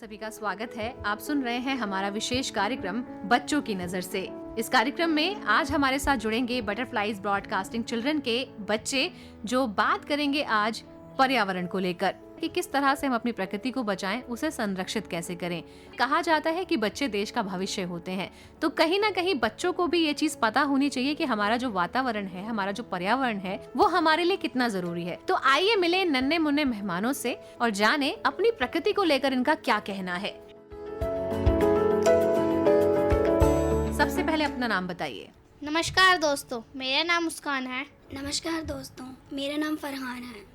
सभी का स्वागत है। आप सुन रहे हैं हमारा विशेष कार्यक्रम बच्चों की नजर से। इस कार्यक्रम में आज हमारे साथ जुड़ेंगे बटरफ्लाईज ब्रॉडकास्टिंग चिल्ड्रन के बच्चे, जो बात करेंगे आज पर्यावरण को लेकर कि किस तरह से हम अपनी प्रकृति को बचाएं, उसे संरक्षित कैसे करें। कहा जाता है कि बच्चे देश का भविष्य होते हैं, तो कहीं ना कहीं बच्चों को भी ये चीज पता होनी चाहिए कि हमारा जो वातावरण है, हमारा जो पर्यावरण है, वो हमारे लिए कितना जरूरी है। तो आइए मिले नन्हे मुन्ने मेहमानों से और जाने अपनी प्रकृति को लेकर इनका क्या कहना है। सबसे पहले अपना नाम बताइए। नमस्कार दोस्तों, मेरा नाम मुस्कान है। नमस्कार दोस्तों, मेरा नाम फरहान है।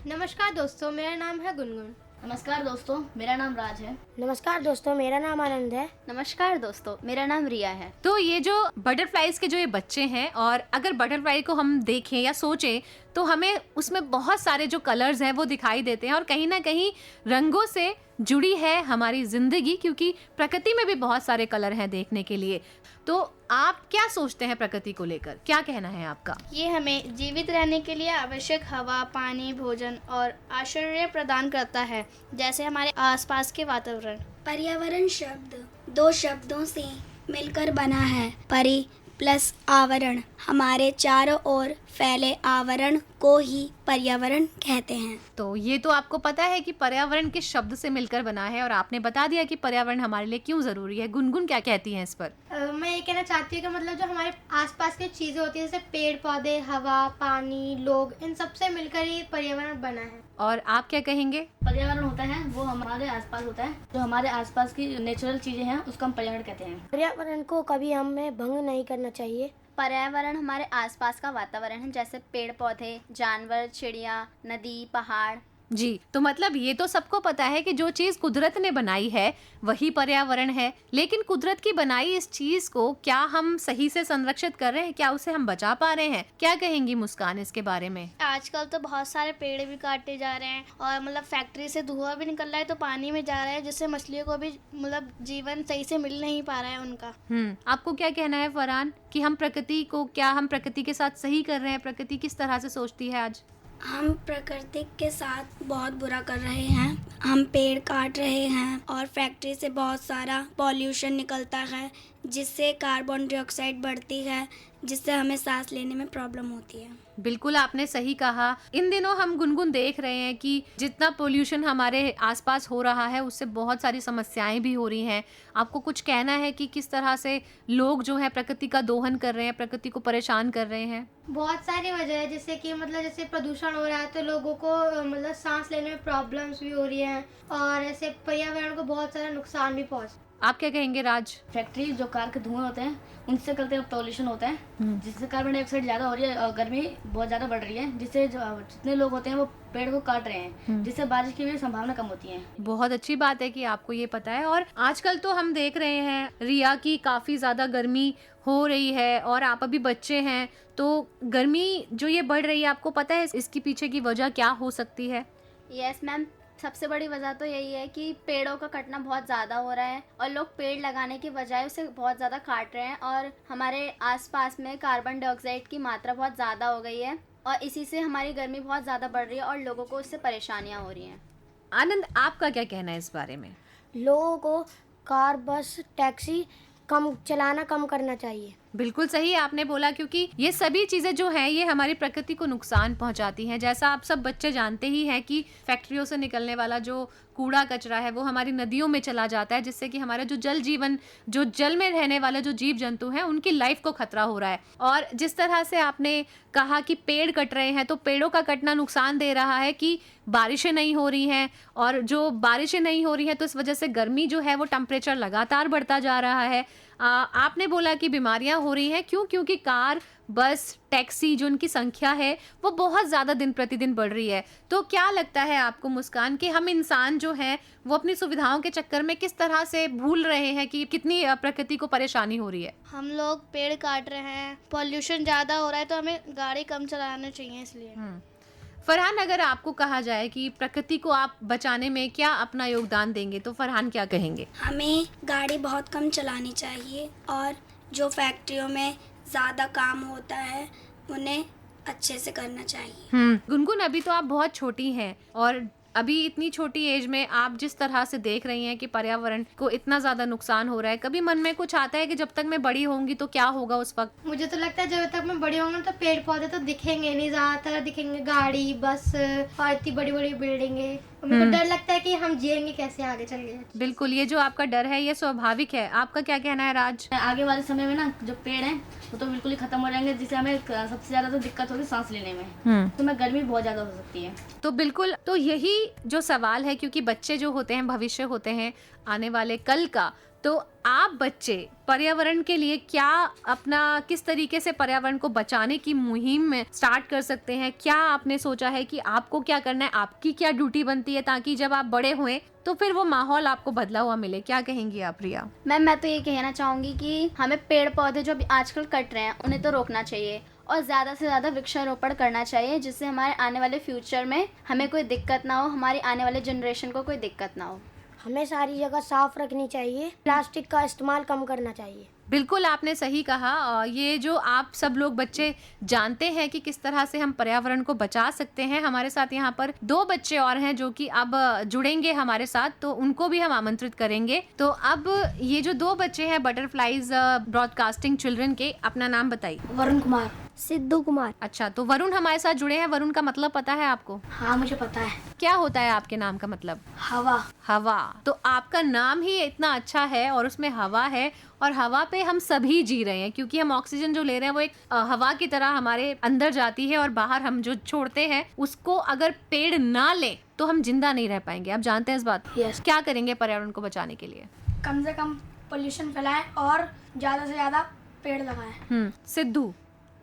नमस्कार दोस्तों, मेरा नाम है गुनगुन। नमस्कार दोस्तों, मेरा नाम राज है। नमस्कार दोस्तों, मेरा नाम आनंद है। नमस्कार दोस्तों, मेरा नाम रिया है। तो ये जो बटरफ्लाईज के जो ये बच्चे हैं, और अगर बटरफ्लाई को हम देखें या सोचें तो हमें उसमें बहुत सारे जो कलर्स हैं वो दिखाई देते हैं और कहीं ना कहीं रंगों से जुड़ी है हमारी जिंदगी, क्योंकि प्रकृति में भी बहुत सारे कलर हैं देखने के लिए। तो आप क्या सोचते हैं प्रकृति को लेकर, क्या कहना है आपका? ये हमें जीवित रहने के लिए आवश्यक हवा, पानी, भोजन और आश्रय प्रदान करता है, जैसे हमारे आसपास के वातावरण। पर्यावरण शब्द दो शब्दों से मिलकर बना है। परि प्लस आवरण। हमारे चारों ओर फैले आवरण को ही पर्यावरण कहते हैं। तो ये तो आपको पता है कि पर्यावरण किस शब्द से मिलकर बना है, और आपने बता दिया कि पर्यावरण हमारे लिए क्यों जरूरी है। गुनगुन क्या कहती हैं इस पर? मैं ये कहना चाहती हूँ कि मतलब जो हमारे आसपास की चीजें होती हैं, जैसे पेड़ पौधे, हवा, पानी, लोग, इन सब से मिलकर ही पर्यावरण बना है। और आप क्या कहेंगे? पर्यावरण होता है वो हमारे आसपास होता है, जो हमारे आसपास की नेचुरल चीजें हैं उसको हम पर्यावरण कहते हैं। पर्यावरण को कभी हमें भंग नहीं करना चाहिए। पर्यावरण हमारे आसपास का वातावरण है, जैसे पेड़ पौधे, जानवर, चिड़िया, नदी, पहाड़। जी, तो मतलब ये तो सबको पता है कि जो चीज कुदरत ने बनाई है वही पर्यावरण है, लेकिन कुदरत की बनाई इस चीज को क्या हम सही से संरक्षित कर रहे हैं, क्या उसे हम बचा पा रहे हैं? क्या कहेंगी मुस्कान इसके बारे में? आजकल तो बहुत सारे पेड़ भी काटे जा रहे हैं और मतलब फैक्ट्री से धुआं भी निकल रहा है, तो पानी में जा रहा है, जिससे मछलियों को भी मतलब जीवन सही से मिल नहीं पा रहा है उनका। आपको क्या कहना है फरहान, कि हम प्रकृति के साथ सही कर रहे हैं? प्रकृति किस तरह से सोचती है आज? हम प्रकृति के साथ बहुत बुरा कर रहे हैं। हम पेड़ काट रहे हैं और फैक्ट्री से बहुत सारा पॉल्यूशन निकलता है, जिससे कार्बन डाइऑक्साइड बढ़ती है, जिससे हमें सांस लेने में प्रॉब्लम होती है। बिल्कुल आपने सही कहा। इन दिनों हम गुनगुन देख रहे हैं कि जितना पोल्यूशन हमारे आसपास हो रहा है उससे बहुत सारी समस्याएं भी हो रही हैं। आपको कुछ कहना है कि किस तरह से लोग जो है प्रकृति का दोहन कर रहे हैं, प्रकृति को परेशान कर रहे हैं? बहुत सारी वजह है, जैसे कि मतलब जैसे प्रदूषण हो रहा है तो लोगों को मतलब सांस लेने में प्रॉब्लम्स भी हो रही हैं, और ऐसे पर्यावरण को बहुत सारा नुकसान भी पहुंच। आप क्या कहेंगे राज? फैक्ट्री जो कार के धुएं होते हैं उनसे करते पॉल्यूशन होता है, जिससे कार्बन डाइऑक्साइड ज्यादा हो रही है और गर्मी बहुत ज्यादा बढ़ रही है, जिससे जितने लोग होते हैं वो पेड़ को काट रहे हैं, जिससे बारिश की भी संभावना कम होती है। बहुत अच्छी बात है कि आपको ये पता है। और आजकल तो हम देख रहे हैं रिया की काफी ज्यादा गर्मी हो रही है, और आप अभी बच्चे हैं, तो गर्मी जो ये बढ़ रही है, आपको पता है इसकी पीछे की वजह क्या हो सकती है? यस मैम, सबसे बड़ी वजह तो यही है कि पेड़ों का कटना बहुत ज़्यादा हो रहा है और लोग पेड़ लगाने की बजाय उसे बहुत ज़्यादा काट रहे हैं, और हमारे आसपास में कार्बन डाइऑक्साइड की मात्रा बहुत ज़्यादा हो गई है, और इसी से हमारी गर्मी बहुत ज़्यादा बढ़ रही है और लोगों को इससे परेशानियां हो रही हैं। आनंद, आपका क्या कहना है इस बारे में? लोगों को कार, बस, टैक्सी चलाना कम करना चाहिए। बिल्कुल सही आपने बोला, क्योंकि ये सभी चीजें जो हैं ये हमारी प्रकृति को नुकसान पहुंचाती हैं। जैसा आप सब बच्चे जानते ही हैं कि फैक्ट्रियों से निकलने वाला जो कूड़ा कचरा है वो हमारी नदियों में चला जाता है, जिससे कि हमारा जो जल में रहने वाले जो जीव जंतु हैं उनकी लाइफ को खतरा हो रहा है। और जिस तरह से आपने कहा कि पेड़ कट रहे हैं, तो पेड़ों का कटना नुकसान दे रहा है कि बारिशें नहीं हो रही हैं, और जो बारिशें नहीं हो रही हैं तो इस वजह से गर्मी जो है वो टेम्परेचर लगातार बढ़ता जा रहा है। आपने बोला कि बीमारियां हो रही हैं, क्योंकि कार, बस, टैक्सी जो उनकी संख्या है वो बहुत ज़्यादा दिन प्रतिदिन बढ़ रही है। तो क्या लगता है आपको मुस्कान कि हम इंसान जो हैं वो अपनी सुविधाओं के चक्कर में किस तरह से भूल रहे हैं कि कितनी प्रकृति को परेशानी हो रही है? हम लोग पेड़ काट रहे हैं, पॉल्यूशन ज़्यादा हो रहा है, तो हमें गाड़ी कम चलाना चाहिए इसलिए। फरहान, अगर आपको कहा जाए कि प्रकृति को आप बचाने में क्या अपना योगदान देंगे, तो फरहान क्या कहेंगे? हमें गाड़ी बहुत कम चलानी चाहिए, और जो फैक्ट्रियों में ज़्यादा काम होता है उन्हें अच्छे से करना चाहिए। गुनगुन, अभी तो आप बहुत छोटी हैं और अभी इतनी छोटी एज में आप जिस तरह से देख रही हैं कि पर्यावरण को इतना ज्यादा नुकसान हो रहा है, कभी मन में कुछ आता है कि जब तक मैं बड़ी होंगी तो क्या होगा उस वक्त? मुझे तो लगता है जब तक मैं बड़ी होंगी तो पेड़ पौधे तो दिखेंगे नहीं, ज्यादातर दिखेंगे गाड़ी बस और इतनी बड़ी बड़ी बिल्डिंगे। मेरे को डर लगता है कि हम जिएंगे कैसे आगे चल के। बिल्कुल, ये जो आपका डर है ये स्वाभाविक है। आपका क्या कहना है राज? आगे वाले समय में ना जो पेड़ हैं वो तो बिल्कुल ही खत्म हो जाएंगे, जिससे हमें सबसे ज्यादा तो दिक्कत होगी सांस लेने में, तो मैं गर्मी बहुत ज्यादा हो सकती है। तो बिल्कुल, तो यही जो सवाल है, क्योंकि बच्चे जो होते हैं भविष्य होते हैं आने वाले कल का, तो आप बच्चे पर्यावरण के लिए क्या अपना किस तरीके से पर्यावरण को बचाने की मुहिम में स्टार्ट कर सकते हैं? क्या आपने सोचा है कि आपको क्या करना है, आपकी क्या ड्यूटी बनती है, ताकि जब आप बड़े हुए तो फिर वो माहौल आपको बदला हुआ मिले? क्या कहेंगी आप रिया? मैम मैं तो ये कहना चाहूँगी कि हमें पेड़ पौधे जो अभी आजकल कट रहे हैं उन्हें तो रोकना चाहिए और ज़्यादा से ज़्यादा वृक्षारोपण करना चाहिए, जिससे हमारे आने वाले फ्यूचर में हमें कोई दिक्कत ना हो, हमारी आने वाले जनरेशन को कोई दिक्कत ना हो। हमें सारी जगह साफ रखनी चाहिए, प्लास्टिक का इस्तेमाल कम करना चाहिए। बिल्कुल आपने सही कहा। ये जो आप सब लोग बच्चे जानते हैं कि किस तरह से हम पर्यावरण को बचा सकते हैं, हमारे साथ यहाँ पर 2 बच्चे और हैं जो कि अब जुड़ेंगे हमारे साथ, तो उनको भी हम आमंत्रित करेंगे। तो अब ये जो 2 बच्चे हैं बटरफ्लाइज ब्रॉडकास्टिंग चिल्ड्रन के, अपना नाम बताइए। वरुण कुमार। सिद्धू कुमार। अच्छा, तो वरुण हमारे साथ जुड़े हैं। वरुण का मतलब पता है आपको? हाँ मुझे पता है, क्या होता है आपके नाम का मतलब? हवा। हवा। तो आपका नाम ही इतना अच्छा है और उसमें हवा है, और हवा पे हम सभी जी रहे हैं, क्योंकि हम ऑक्सीजन जो ले रहे हैं वो एक हवा की तरह हमारे अंदर जाती है और बाहर हम जो छोड़ते हैं उसको अगर पेड़ ना ले तो हम जिंदा नहीं रह पाएंगे। आप जानते हैं इस बात? Yes. क्या करेंगे पर्यावरण को बचाने के लिए? कम से कम पोल्यूशन फैलाएं और ज़्यादा से ज़्यादा पेड़ लगाएं। सिद्धू,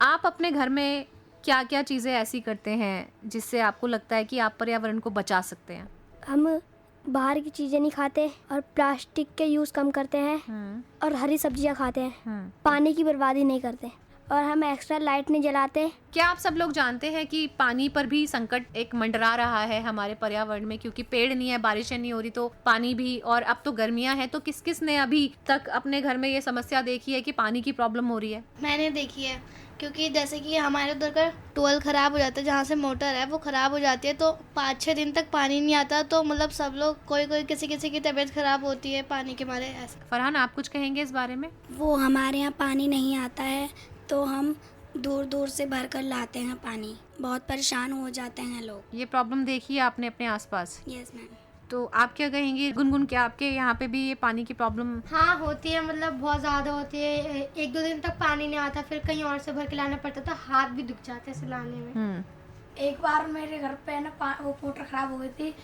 आप अपने घर में क्या क्या चीजें ऐसी करते हैं जिससे आपको लगता है कि आप पर्यावरण को बचा सकते हैं? हम बाहर की चीज़ें नहीं खाते और प्लास्टिक के यूज़ कम करते हैं और हरी सब्जियां खाते हैं, पानी की बर्बादी नहीं करते और हम एक्स्ट्रा लाइट नहीं जलाते। क्या आप सब लोग जानते हैं कि पानी पर भी संकट एक मंडरा रहा है हमारे पर्यावरण में, क्योंकि पेड़ नहीं है, बारिशें नहीं हो रही, तो पानी भी, और अब तो गर्मियां हैं, तो किस किस ने अभी तक अपने घर में ये समस्या देखी है कि पानी की प्रॉब्लम हो रही है? मैंने देखी है, क्योंकि जैसे कि हमारे उधर का ट्यूबवेल ख़राब हो जाता है, जहाँ से मोटर है वो ख़राब हो जाती है, तो 5-6 दिन तक पानी नहीं आता, तो मतलब सब लोग कोई किसी की तबीयत ख़राब होती है पानी के मारे। ऐसे फरहान, आप कुछ कहेंगे इस बारे में? वो हमारे यहाँ पानी नहीं आता है तो हम दूर दूर से भर कर लाते हैं पानी, बहुत परेशान हो जाते हैं लोग। ये प्रॉब्लम देखी है आपने अपने आसपास? Yes ma'am. तो आप क्या कहेंगी गुनगुन, क्या आपके यहाँ पे भी ये पानी की प्रॉब्लम? हाँ होती है, मतलब बहुत ज़्यादा होती है। 1-2 दिन तक पानी नहीं आता, फिर कहीं और से भर के लाना पड़ता, तो हाथ भी दुख जाते हैं इसे लाने में। एक बार मेरे घर पे ना वो मोटर ख़राब हो गई थी,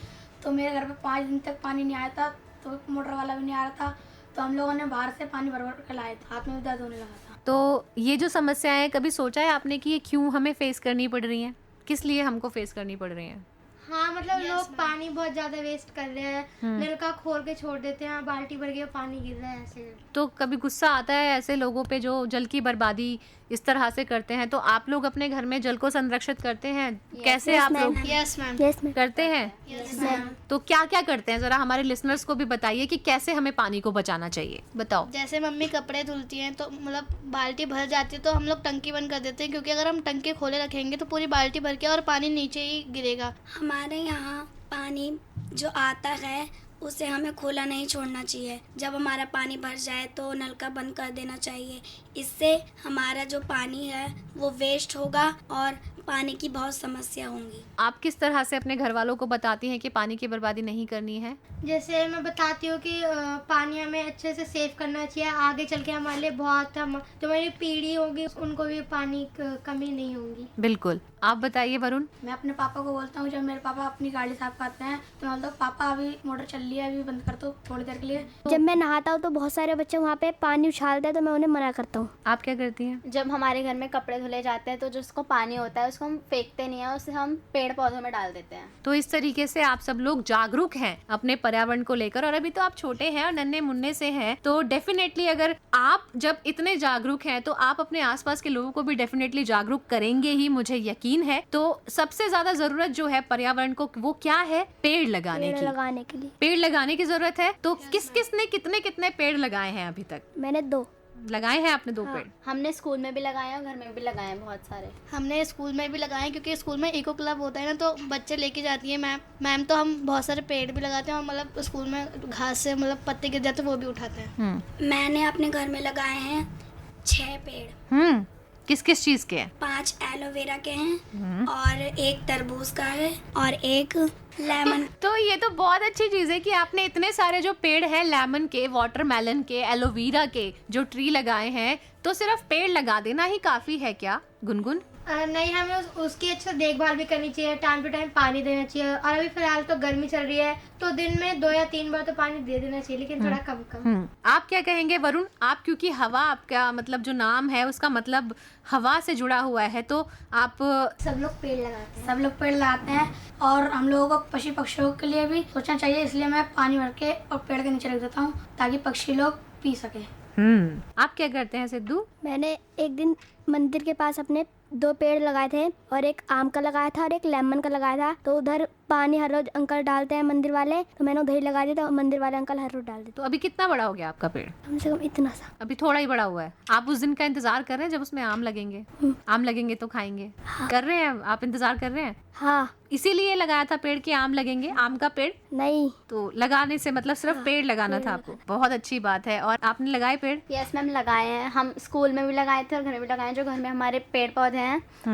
तो मेरे घर पे 5 दिन तक पानी नहीं आया था, तो मोटर वाला भी नहीं आ रहा था, तो हम लोगों ने बाहर से पानी भर भर के लाए थे, हाथ में भी दर्द होने लगा था। तो ये जो समस्याएं, कभी सोचा है आपने कि ये क्यों हमें फेस करनी पड़ रही हैं? किस लिए हमको फेस करनी पड़ रही हैं? हाँ मतलब लोग पानी बहुत ज़्यादा वेस्ट कर रहे हैं, नलका खोल के छोड़ देते हैं, बाल्टी भर के पानी गिर रहा है ऐसे। तो कभी गुस्सा आता है ऐसे लोगों पे जो जल की बर्बादी इस तरह से करते हैं? तो आप लोग अपने घर में जल को संरक्षित करते हैं? कैसे आप लोग यस मैम। Yes ma'am. करते हैं? तो क्या क्या करते हैं, जरा हमारे लिसनर्स को भी बताइए कि कैसे हमें पानी को बचाना चाहिए, बताओ। जैसे मम्मी कपड़े धुलती हैं तो मतलब बाल्टी भर जाती है, तो हम लोग टंकी बंद कर देते हैं, क्योंकि अगर हम टंकी खोले रखेंगे तो पूरी बाल्टी भर के और पानी नीचे ही गिरेगा। हमारे यहाँ पानी जो आता है उसे हमें खुला नहीं छोड़ना चाहिए। जब हमारा पानी भर जाए तो नलका बंद कर देना चाहिए। इससे हमारा जो पानी है वो वेस्ट होगा और पानी की बहुत समस्या होंगी। आप किस तरह से अपने घर वालों को बताती हैं कि पानी की बर्बादी नहीं करनी है? जैसे मैं बताती हूँ कि पानी हमें अच्छे से सेव करना चाहिए, आगे चल के हमारे लिए बहुत, हम जो हमारी पीढ़ी होगी उनको भी पानी कमी नहीं होगी। बिल्कुल। आप बताइए वरुण। मैं अपने पापा को बोलता हूँ, जब मेरे पापा अपनी गाड़ी साफ करते हैं तो मैं बोलता हूँ पापा अभी मोटर चल रही है, अभी बंद कर दो थोड़ी देर के लिए। जब मैं नहाता हूँ तो बहुत सारे बच्चे वहाँ पे पानी उछालते हैं तो मैं उन्हें मना करता हूँ। आप क्या करती हैं? जब हमारे घर में कपड़े धुले जाते हैं तो जो उसको पानी होता है उसको हम फेंकते नहीं है, उसे हम पेड़ पौधों में डाल देते हैं। तो इस तरीके से आप सब लोग जागरूक हैं अपने पर्यावरण को लेकर, और अभी तो आप छोटे हैं और नन्हे मुन्ने से हैं, तो डेफिनेटली अगर आप जब इतने जागरूक हैं तो आप अपने आसपास के लोगों को भी डेफिनेटली जागरूक करेंगे ही, मुझे यकीन है। तो सबसे ज्यादा जरूरत जो है पर्यावरण को वो क्या है? पेड़ लगाने पेड़ की। लगाने के लिए पेड़ लगाने की जरूरत है। तो किस किस ने कितने कितने पेड़ लगाए हैं अभी तक? मैंने 2। लगाए हैं आपने 2 हाँ, पेड़? हमने स्कूल में भी लगाए हैं और घर में भी लगाए हैं बहुत सारे। हमने स्कूल में भी लगाए क्योंकि स्कूल में इको क्लब होता है ना, तो बच्चे लेके जाती है मैम तो हम बहुत सारे पेड़ भी लगाते हैं और मतलब स्कूल में घास से मतलब पत्ते गिर जाते हैं वो भी उठाते हैं। मैंने अपने घर में लगाए हैं 6 पेड़। किस किस चीज के हैं? 5 एलोवेरा के हैं और 1 तरबूज का है और 1 लेमन। तो ये तो बहुत अच्छी चीज है कि आपने इतने सारे जो पेड़ हैं, लेमन के, वाटरमेलन के, एलोवेरा के जो ट्री लगाए हैं, तो सिर्फ पेड़ लगा देना ही काफी है क्या गुनगुन? नहीं, हमें उसकी अच्छे से देखभाल भी करनी चाहिए, टाइम टू टाइम पानी देना चाहिए। और अभी फिलहाल तो गर्मी चल रही है तो दिन में 2 या 3 बार तो पानी दे देना चाहिए, लेकिन थोड़ा कम कम। आप क्या कहेंगे वरुण? आप, क्योंकि हवा आपका मतलब जो नाम है उसका मतलब हवा से जुड़ा हुआ है, तो आप सब लोग पेड़ लगाते हैं। सब लोग पेड़ लगाते हैं और हम लोगों को पशु पक्षियों के लिए भी सोचना चाहिए, इसलिए मैं पानी भर के और पेड़ के नीचे रख देता हूँ ताकि पक्षी लोग पी सके। आप क्या करते हैं सिद्धू? मैंने एक दिन मंदिर के पास अपने 2 पेड़ लगाए थे और 1 आम का लगाया था और 1 लेमन का लगाया था। तो उधर पानी हर रोज अंकल डालते हैं मंदिर वाले, तो मैंने उधर ही लगा दिया था। मंदिर वाले अंकल हर रोज डाल देते। तो अभी कितना बड़ा हो गया आपका पेड़? कम से कम इतना सा। अभी थोड़ा ही बड़ा हुआ है। आप उस दिन का इंतजार कर रहे हैं जब उसमें आम लगेंगे? आम लगेंगे तो खाएंगे। कर रहे हैं आप, इंतजार कर रहे हैं? हाँ। इसीलिए लगाया था पेड़ कि आम लगेंगे? आम का पेड़ नहीं, तो लगाने से मतलब सिर्फ पेड़ लगाना था आपको। बहुत अच्छी बात है। और आपने लगाए पेड़? यस मैम, लगाए हैं। हम स्कूल में भी लगाए थे और घर में भी लगाए हैं। जो घर में हमारे पेड़ पौधे हैं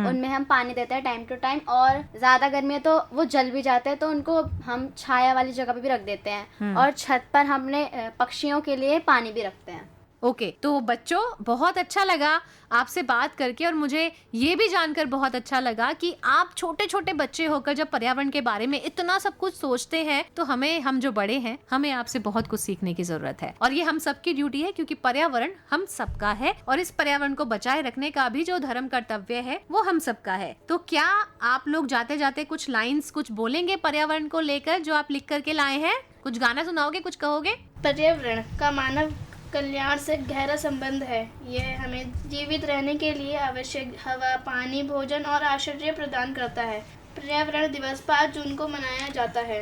उनमें हम पानी देते हैं टाइम टू टाइम, और ज़्यादा गर्मी है तो वो जल भी जाते हैं, तो उनको हम छाया वाली जगह पे भी रख देते हैं। और छत पर हमने पक्षियों के लिए पानी भी रखते हैं। ओके, तो बच्चों बहुत अच्छा लगा आपसे बात करके, और मुझे ये भी जानकर बहुत अच्छा लगा कि आप छोटे छोटे बच्चे होकर जब पर्यावरण के बारे में इतना सब कुछ सोचते हैं, तो हम जो बड़े हैं, हमें आपसे बहुत कुछ सीखने की जरूरत है। और ये हम सबकी ड्यूटी है, क्योंकि पर्यावरण हम सबका है और इस पर्यावरण को बचाए रखने का भी जो धर्म कर्तव्य है वो हम सबका है। तो क्या आप लोग जाते जाते कुछ लाइन्स कुछ बोलेंगे पर्यावरण को लेकर जो आप लिख करके लाए हैं? कुछ गाना सुनाओगे, कुछ कहोगे? पर्यावरण का मानव कल्याण से गहरा संबंध है। यह हमें जीवित रहने के लिए आवश्यक हवा, पानी, भोजन और आश्रय प्रदान करता है। पर्यावरण दिवस 5 जून को मनाया जाता है।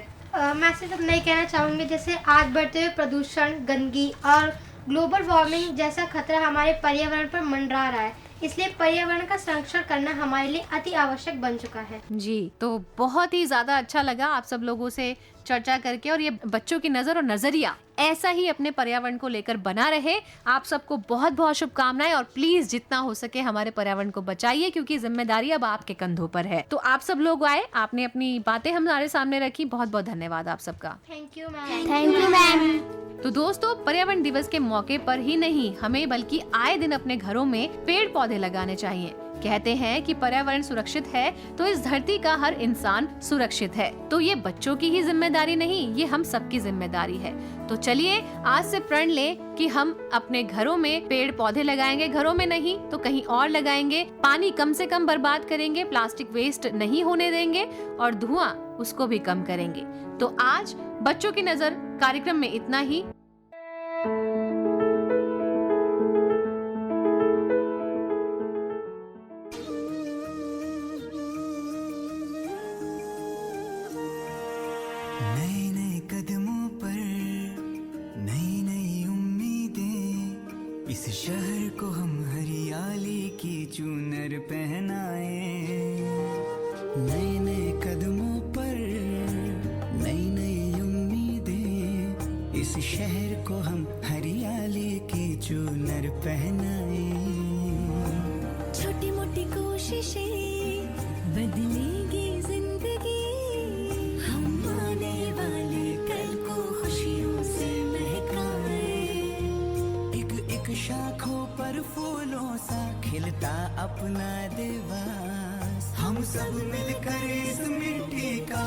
मैं सिर्फ इतना ही कहना चाहूँगी, जैसे आज बढ़ते हुए प्रदूषण, गंदगी और ग्लोबल वार्मिंग जैसा खतरा हमारे पर्यावरण पर मंडरा रहा है, इसलिए पर्यावरण का संरक्षण करना हमारे लिए अति आवश्यक बन चुका है। जी, तो बहुत ही ज्यादा अच्छा लगा आप सब लोगों से चर्चा करके, और ये बच्चों की नजर और नजरिया ऐसा ही अपने पर्यावरण को लेकर बना रहे। आप सबको बहुत बहुत शुभकामनाएं, और प्लीज जितना हो सके हमारे पर्यावरण को बचाइए, क्योंकि जिम्मेदारी अब आपके कंधों पर है। तो आप सब लोग आए, आपने अपनी बातें हमारे सामने रखी, बहुत बहुत धन्यवाद आप सबका। Thank you ma'am. Thank you ma'am. तो दोस्तों, पर्यावरण दिवस के मौके पर ही नहीं, हमें बल्कि आए दिन अपने घरों में पेड़ पौधे लगाने चाहिए। कहते हैं कि पर्यावरण सुरक्षित है तो इस धरती का हर इंसान सुरक्षित है। तो ये बच्चों की ही जिम्मेदारी नहीं, ये हम सबकी जिम्मेदारी है। तो चलिए आज से प्रण लें कि हम अपने घरों में पेड़ पौधे लगाएंगे। घरों में नहीं तो कहीं और लगाएंगे। पानी कम से कम बर्बाद करेंगे, प्लास्टिक वेस्ट नहीं होने देंगे, और धुआं उसको भी कम करेंगे। तो आज बच्चों की नजर कार्यक्रम में इतना ही। नए नए कदमों पर नई नई उम्मीदें, इस शहर को हम हरियाली की चूनर पहनाए। नए नए कदमों पर नई नई उम्मीदें, इस शहर को हम हरियाली की चूनर पहनाए। छोटी मोटी कोशिशें बदलेगी जिंदगी, हम आने वाले कल को खुशियों से महकाए। एक एक शाखों पर फूलों सा खिलता अपना देवास, हम सब मिलकर इस मिट्टी का